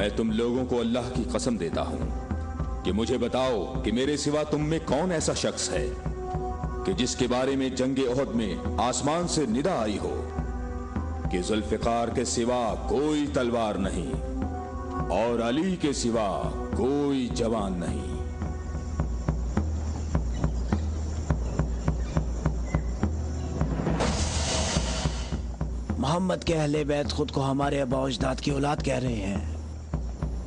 मैं तुम लोगों को अल्लाह की कसम देता हूं कि मुझे बताओ कि मेरे सिवा तुम में कौन ऐसा शख्स है कि जिसके बारे में जंगे ओहद में आसमान से निदा आई हो कि जुल्फिकार के सिवा कोई तलवार नहीं और अली के सिवा कोई जवान नहीं। मोहम्मद के अहले बैत खुद को हमारे आबा अजदाद की औलाद कह रहे हैं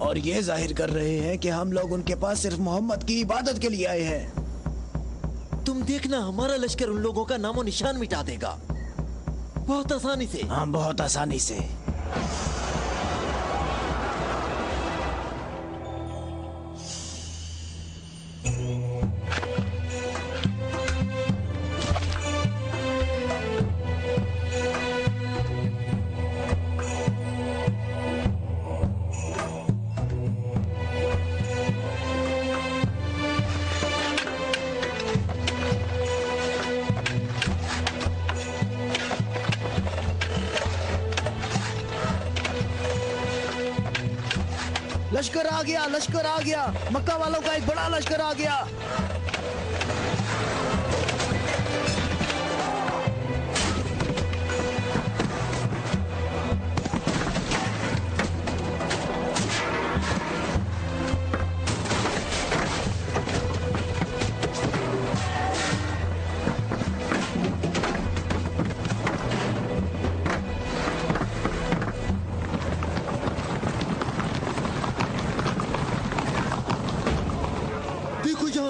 और ये जाहिर कर रहे हैं कि हम लोग उनके पास सिर्फ मोहम्मद की इबादत के लिए आए हैं। तुम देखना, हमारा लश्कर उन लोगों का नामो निशान मिटा देगा, बहुत आसानी से। हाँ, बहुत आसानी से। लश्कर आ गया, लश्कर आ गया, मक्का वालों का एक बड़ा लश्कर आ गया।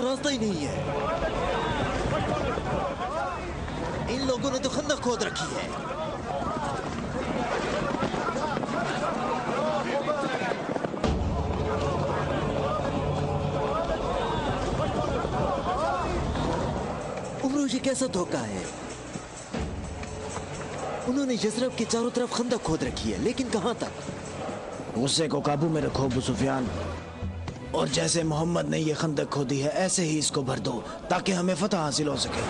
रास्ता ही नहीं है। इन लोगों ने तो खंदक खोद रखी है। उमरो, ये कैसा धोखा है? उन्होंने यसरब के चारों तरफ खंदक खोद रखी है, लेकिन कहां तक? गुस्से को काबू में रखो अबू सुफियान, और जैसे मोहम्मद ने ये खंदक खोदी है ऐसे ही इसको भर दो ताकि हमें फतह हासिल हो सके।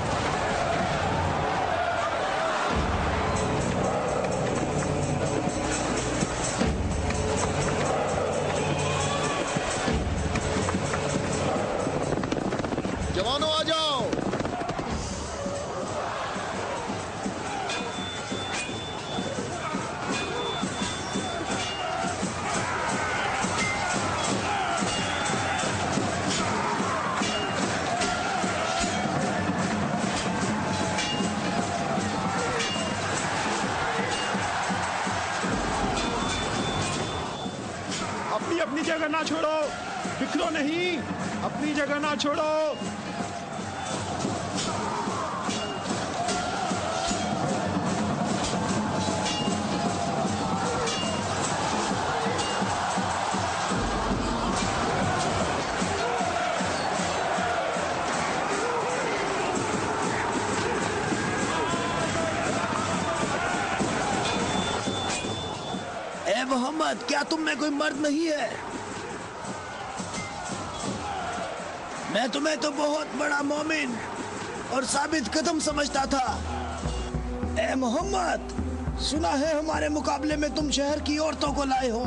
जवानों आ जाओ। अपनी जगह ना छोड़ो, बिखरो नहीं, अपनी जगह ना छोड़ो। ए मोहम्मद, क्या तुम में कोई मर्द नहीं है? मैं तुम्हें तो बहुत बड़ा मोमिन और साबित कदम समझता था। ए मोहम्मद, सुना है हमारे मुकाबले में तुम शहर की औरतों को लाए हो।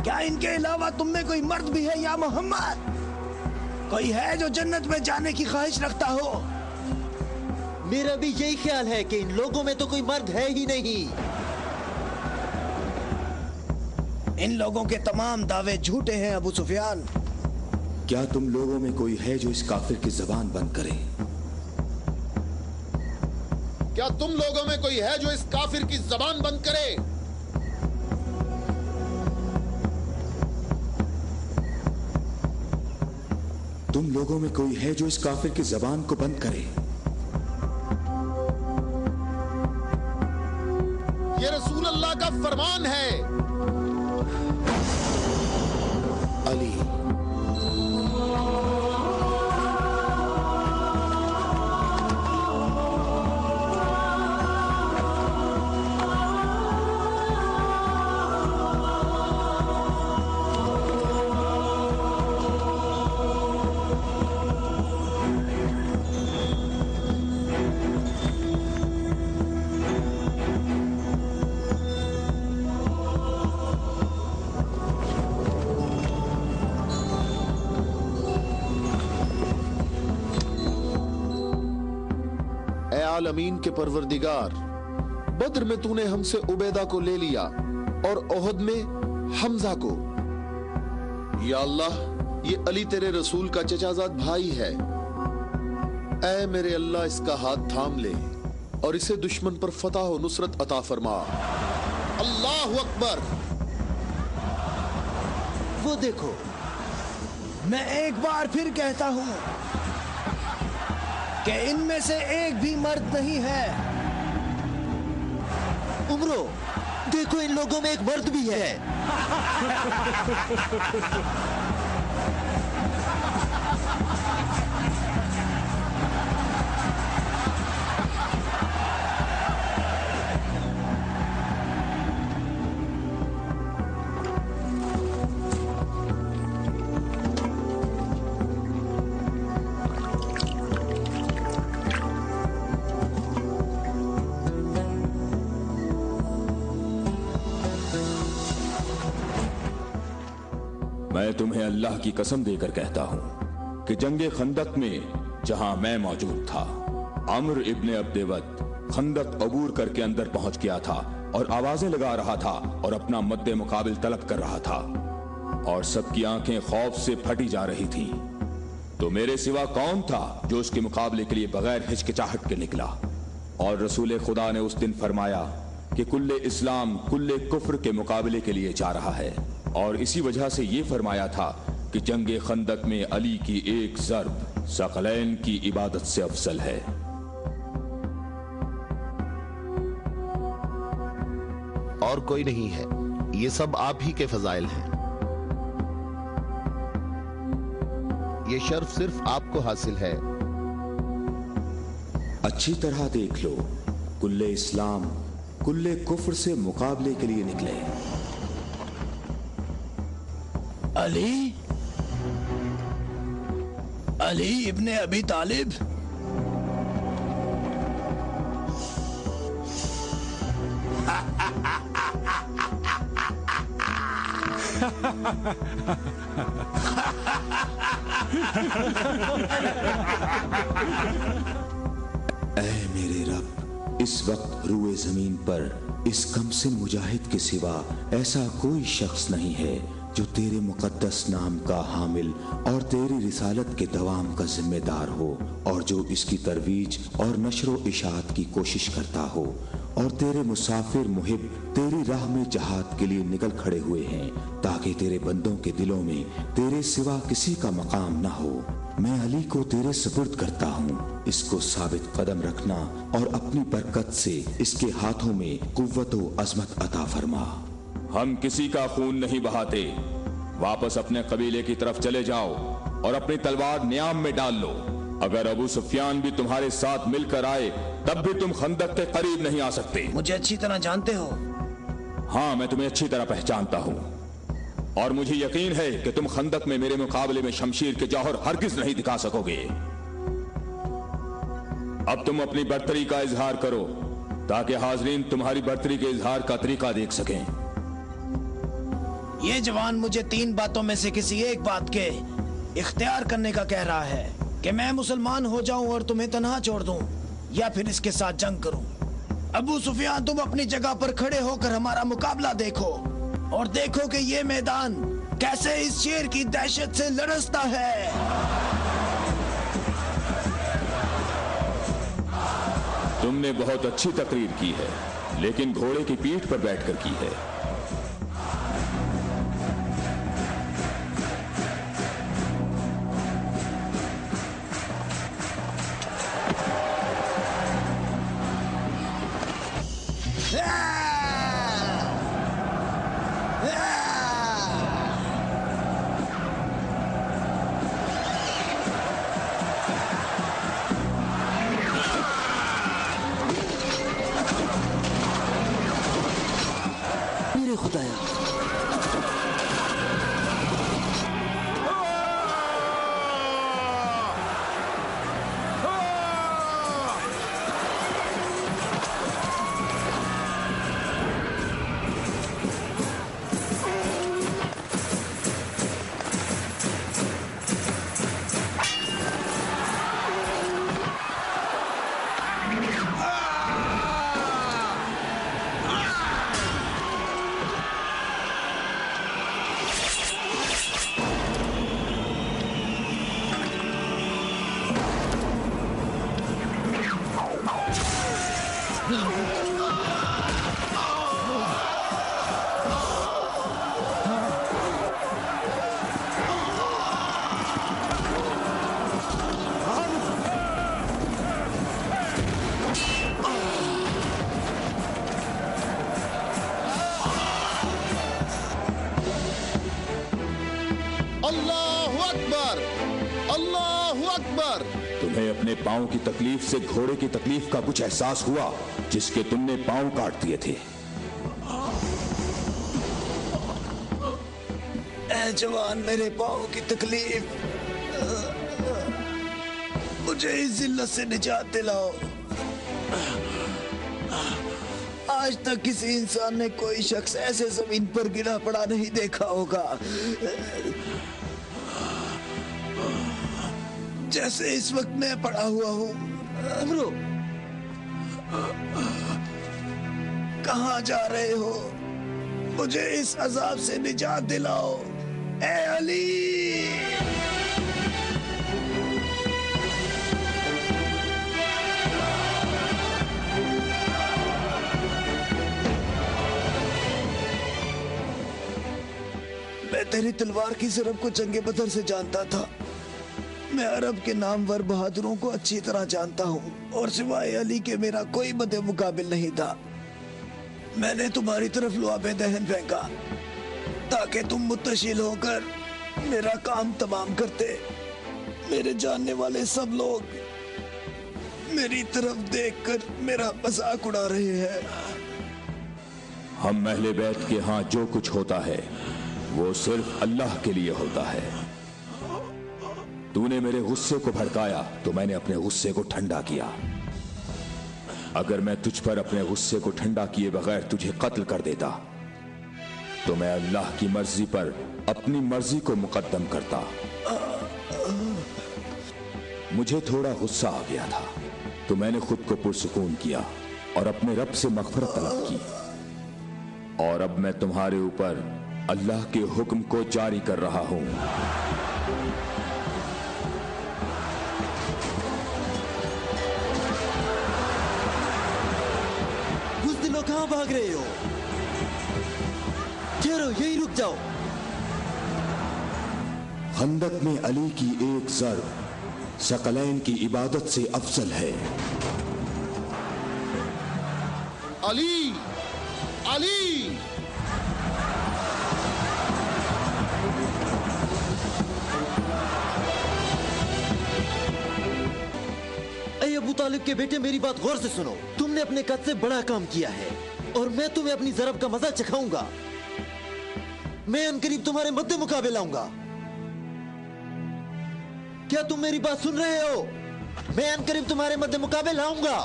क्या इनके अलावा तुम में कोई मर्द भी है या मोहम्मद? कोई है जो जन्नत में जाने की ख्वाहिश रखता हो? मेरा भी यही ख्याल है कि इन लोगों में तो कोई मर्द है ही नहीं। इन लोगों के तमाम दावे झूठे हैं अबू सुफियान। क्या तुम लोगों में कोई है जो इस काफिर की जबान बंद करे? क्या तुम लोगों में कोई है जो इस काफिर की जबान बंद करे? तुम लोगों में कोई है जो इस काफिर की जबान को बंद करे? ये रसूल अल्लाह का फरमान है। अली, आलमीन के परवरदिगार, बद्र में तूने हमसे उबैदा को ले लिया और ओहद में हमजा को। या अल्लाह, ये अली तेरे रसूल का चचाजाद भाई है। ऐ मेरे अल्लाह, इसका हाथ थाम ले और इसे दुश्मन पर फतह और नुसरत अता फरमा। अल्लाहु अकबर। वो देखो, मैं एक बार फिर कहता हूं कि इनमें से एक भी मर्द नहीं है। उमरो, देखो इन लोगों में एक मर्द भी है। मैं तुम्हें अल्लाह की कसम देकर कहता हूं कि जंगे खंदक में जहां मैं मौजूद था, अम्र इब्ने अब्देवद खंदक अबूर करके अंदर पहुंच गया था और आवाजें लगा रहा था और अपना मद्दे मुकाबिल तलब कर रहा था और सबकी आंखें खौफ से फटी जा रही थी। तो मेरे सिवा कौन था जो उसके मुकाबले के लिए बगैर हिचकिचाहट के निकला? और रसूल खुदा ने उस दिन फरमाया कि कुल्ले इस्लाम कुल्ले कुफ्र के मुकाबले के लिए जा रहा है। और इसी वजह से ये फरमाया था कि जंगे खंदक में अली की एक ज़र्ब सकलैन की इबादत से अफजल है। और कोई नहीं है, ये सब आप ही के फजाइल हैं। ये शर्फ सिर्फ आपको हासिल है। अच्छी तरह देख लो, कुल्ले इस्लाम कुल्ले कुफ्र से मुकाबले के लिए निकले। अली, अली इब्ने अबी तालिब। ऐ मेरे रब, इस वक्त रुए जमीन पर इस कमसिन मुजाहिद के सिवा ऐसा कोई शख्स नहीं है जो तेरे मुकद्दस नाम का हामिल और तेरी रिसालत के दवाम का जिम्मेदार हो, और जो इसकी तरवीज और नशरो इशात की कोशिश करता हो, और तेरे मुसाफिर मुहिब तेरी राह में जहाद के लिए निकल खड़े हुए हैं ताकि तेरे बंदों के दिलों में तेरे सिवा किसी का मकाम न हो। मैं अली को तेरे सुपुर्द करता हूँ, इसको साबित कदम रखना और अपनी बरकत से इसके हाथों में कुव्वत व अजमत अता फरमा। हम किसी का खून नहीं बहाते। वापस अपने कबीले की तरफ चले जाओ और अपनी तलवार न्याम में डाल लो। अगर अबू सुफियान भी तुम्हारे साथ मिलकर आए तब भी तुम खंदक के करीब नहीं आ सकते। मुझे अच्छी तरह जानते हो? हाँ, मैं तुम्हें अच्छी तरह पहचानता हूँ और मुझे यकीन है कि तुम खंदक में मेरे मुकाबले में शमशीर के जौहर हरगिज नहीं दिखा सकोगे। अब तुम अपनी बर्तरी का इजहार करो ताकि हाजरीन तुम्हारी बर्तरी के इजहार का तरीका देख सकें। ये जवान मुझे 3 बातों में से किसी एक बात के इख्तियार करने का कह रहा है कि मैं मुसलमान हो जाऊं और तुम्हें तन्हा छोड़ दूं, या फिर इसके साथ जंग करूं। अबू सुफियान, तुम अपनी जगह पर खड़े होकर हमारा मुकाबला देखो और देखो कि ये मैदान कैसे इस शेर की दहशत से लरसता है। तुमने बहुत अच्छी तकरीर की है, लेकिन घोड़े की पीठ पर बैठकर की है। अल्लाहु अकबर, अल्लाहु अकबर। तुम्हें अपने पांव की तकलीफ से घोड़े की तकलीफ का कुछ एहसास हुआ जिसके तुमने पांव काट दिए थे? ऐ जवान, मेरे पाँव की तकलीफ, मुझे इस जिल्लत से निजात दिलाओ। आज तक किसी इंसान ने कोई शख्स ऐसे जमीन पर गिरा पड़ा नहीं देखा होगा जैसे इस वक्त मैं पड़ा हुआ हूँ। अमरो, कहाँ जा रहे हो? मुझे इस अजाब से निजात दिलाओ, ए अली। मैं तेरी तलवार की ज़रब को जंगे बदर से जानता था। मैं अरब के नामवर बहादुरों को अच्छी तरह जानता हूँ और सिवाय अली के मेरा कोई मदे मुकाबिल नहीं था। मैंने तुम्हारी तरफ लुआबे दहन फेंका ताकि तुम मुत्तशिल होकर मेरा काम तमाम करते। मेरे जानने वाले सब लोग मेरी तरफ देखकर मेरा मजाक उड़ा रहे हैं। हम अहले बैत के यहाँ जो कुछ होता है वो सिर्फ अल्लाह के लिए होता है। तूने मेरे गुस्से को भड़काया तो मैंने अपने गुस्से को ठंडा किया। अगर मैं तुझ पर अपने गुस्से को ठंडा किए बगैर तुझे कत्ल कर देता तो मैं अल्लाह की मर्जी पर अपनी मर्जी को मुकद्दम करता। मुझे थोड़ा गुस्सा आ गया था तो मैंने खुद को पुरसुकून किया और अपने रब से मग़फ़िरत तलब की। और अब मैं तुम्हारे ऊपर अल्लाह के हुक्म को जारी कर रहा हूं। बुज़दिलों, कहां भाग रहे हो? ठहरो, यहीं रुक जाओ। खंदक में अली की एक ज़र्ब सकलैन की इबादत से अफजल है। अली, अली। ऐ अबू तालिब के बेटे, मेरी बात गौर से सुनो। तुमने अपने कद से बड़ा काम किया है और मैं तुम्हें अपनी ज़रब का मजा चखाऊंगा। मैं अनकरीब तुम्हारे मद्दे मुकाबले लाऊंगा। क्या तुम मेरी बात सुन रहे हो? मैं अनकरीब तुम्हारे मद्दे मुकाबले लाऊंगा।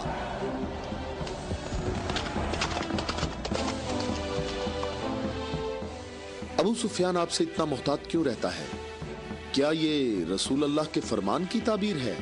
अबू सुफियान आपसे इतना मोहतात क्यों रहता है? क्या ये रसूल अल्लाह के फरमान की ताबीर है?